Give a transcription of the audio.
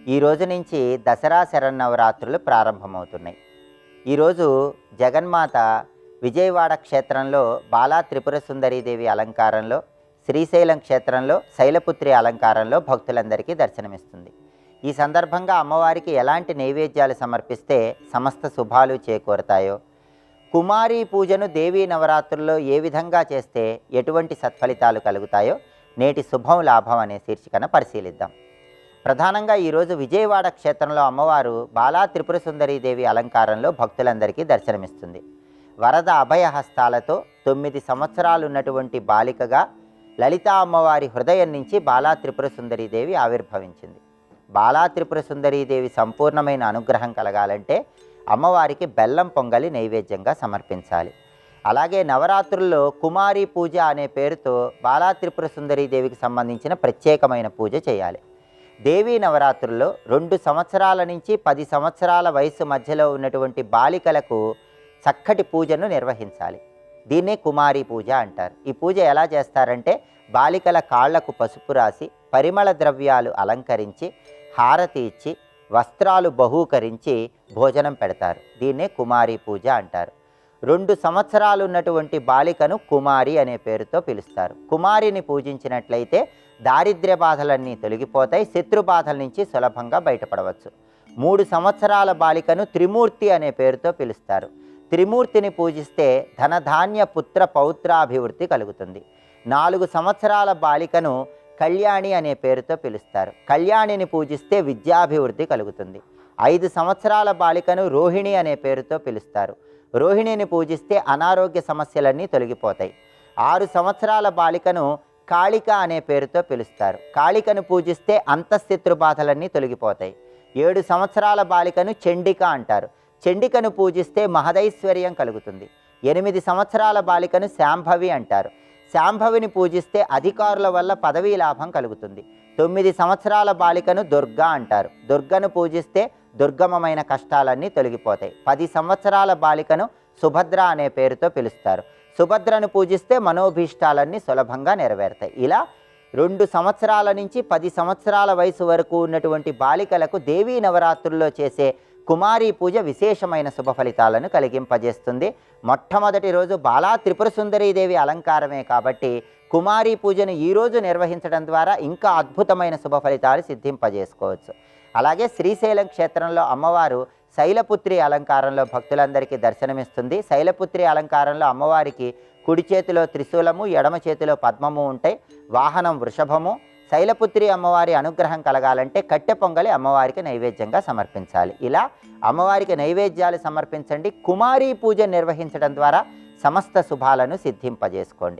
ఈ రోజు నుంచి దసరా శరన్నవరాత్రులు ప్రారంభమవుతున్నాయి. ఈరోజు జగన్మాత విజయవాడ క్షేత్రంలో బాలా త్రిపుర సుందరీదేవి అలంకారంలో, శ్రీశైలం క్షేత్రంలో శైలపుత్రి అలంకారంలో భక్తులందరికీ దర్శనమిస్తుంది. ఈ సందర్భంగా అమ్మవారికి ఎలాంటి నైవేద్యాలు సమర్పిస్తే సమస్త శుభాలు చేకూరతాయో, కుమారీ పూజను దేవీ నవరాత్రుల్లో ఏ విధంగా చేస్తే ఎటువంటి సత్ఫలితాలు కలుగుతాయో నేటి శుభం లాభం అనే శీర్షికన పరిశీలిద్దాం. ప్రధానంగా ఈరోజు విజయవాడ క్షేత్రంలో అమ్మవారు బాలా త్రిపుర సుందరీదేవి అలంకారంలో భక్తులందరికీ దర్శనమిస్తుంది. వరద అభయహస్తాలతో 9 సంవత్సరాలు ఉన్నటువంటి బాలికగా లలితా అమ్మవారి హృదయం నుంచి బాలా త్రిపుర సుందరీదేవి ఆవిర్భవించింది. బాలా త్రిపుర సుందరీదేవి సంపూర్ణమైన అనుగ్రహం కలగాలంటే అమ్మవారికి బెల్లం పొంగలి నైవేద్యంగా సమర్పించాలి. అలాగే నవరాత్రుల్లో కుమారీ పూజ అనే పేరుతో బాలా త్రిపుర సుందరీదేవికి సంబంధించిన ప్రత్యేకమైన పూజ చేయాలి. దేవీ నవరాత్రుల్లో 2 సంవత్సరాల నుంచి 10 సంవత్సరాల వయసు మధ్యలో ఉన్నటువంటి బాలికలకు చక్కటి పూజను నిర్వహించాలి. దీన్నే కుమారీ పూజ అంటారు. ఈ పూజ ఎలా చేస్తారంటే బాలికల కాళ్లకు పసుపు రాసి, పరిమళ ద్రవ్యాలు అలంకరించి, హారతి ఇచ్చి, వస్త్రాలు బహూకరించి భోజనం పెడతారు. దీన్నే కుమారీ పూజ అంటారు. 2 సంవత్సరాలు ఉన్నటువంటి బాలికను కుమారి అనే పేరుతో పిలుస్తారు. కుమారిని పూజించినట్లయితే దారిద్ర్య బాధలన్నీ తొలగిపోతాయి, శత్రు బాధల నుంచి సులభంగా బయటపడవచ్చు. 3 సంవత్సరాల బాలికను త్రిమూర్తి అనే పేరుతో పిలుస్తారు. త్రిమూర్తిని పూజిస్తే ధనధాన్య పుత్ర పౌత్రాభివృద్ధి కలుగుతుంది. 4 సంవత్సరాల బాలికను కళ్యాణి అనే పేరుతో పిలుస్తారు. కళ్యాణిని పూజిస్తే విద్యాభివృద్ధి కలుగుతుంది. 5 సంవత్సరాల బాలికను రోహిణి అనే పేరుతో పిలుస్తారు. రోహిణిని పూజిస్తే అనారోగ్య సమస్యలన్నీ తొలగిపోతాయి. 6 సంవత్సరాల బాలికను కాళిక అనే పేరుతో పిలుస్తారు. కాళికను పూజిస్తే అంతఃశత్రు బాధలన్నీ తొలగిపోతాయి. 7 సంవత్సరాల బాలికను చండిక అంటారు. చండికను పూజిస్తే మహదైశ్వర్యం కలుగుతుంది. 8 సంవత్సరాల బాలికను శాంభవి అంటారు. శాంభవిని పూజిస్తే అధికారుల వల్ల పదవీ లాభం కలుగుతుంది. 9 సంవత్సరాల బాలికను దుర్గా అంటారు. దుర్గను పూజిస్తే దుర్గమమైన కష్టాలన్నీ తొలగిపోతాయి. 10 సంవత్సరాల బాలికను సుభద్ర అనే పేరుతో పిలుస్తారు. సుభద్రను పూజిస్తే మనోభీష్టాలన్నీ సులభంగా నెరవేరుతాయి. ఇలా 2 సంవత్సరాల నుంచి 10 సంవత్సరాల వయసు వరకు ఉన్నటువంటి బాలికలకు దేవీ నవరాత్రుల్లో చేసే కుమారీ పూజ విశేషమైన శుభ ఫలితాలను కలిగింపజేస్తుంది. మొట్టమొదటి రోజు బాలా త్రిపుర సుందరీదేవి అలంకారమే కాబట్టి కుమారీ పూజను ఈరోజు నిర్వహించడం ద్వారా ఇంకా అద్భుతమైన శుభ ఫలితాలు సిద్ధింపజేసుకోవచ్చు. అలాగే శ్రీశైలం క్షేత్రంలో అమ్మవారు శైలపుత్రి అలంకారంలో భక్తులందరికీ దర్శనమిస్తుంది. శైలపుత్రి అలంకారంలో అమ్మవారికి కుడి చేతిలో త్రిశూలము, ఎడమ చేతిలో పద్మము ఉంటాయి. వాహనం వృషభము. శైలపుత్రి అమ్మవారి అనుగ్రహం కలగాలంటే కట్టె పొంగలి అమ్మవారికి నైవేద్యంగా సమర్పించాలి. ఇలా అమ్మవారికి నైవేద్యాలు సమర్పించండి. కుమారీ పూజ నిర్వహించడం ద్వారా సమస్త శుభాలను సిద్ధింపజేసుకోండి.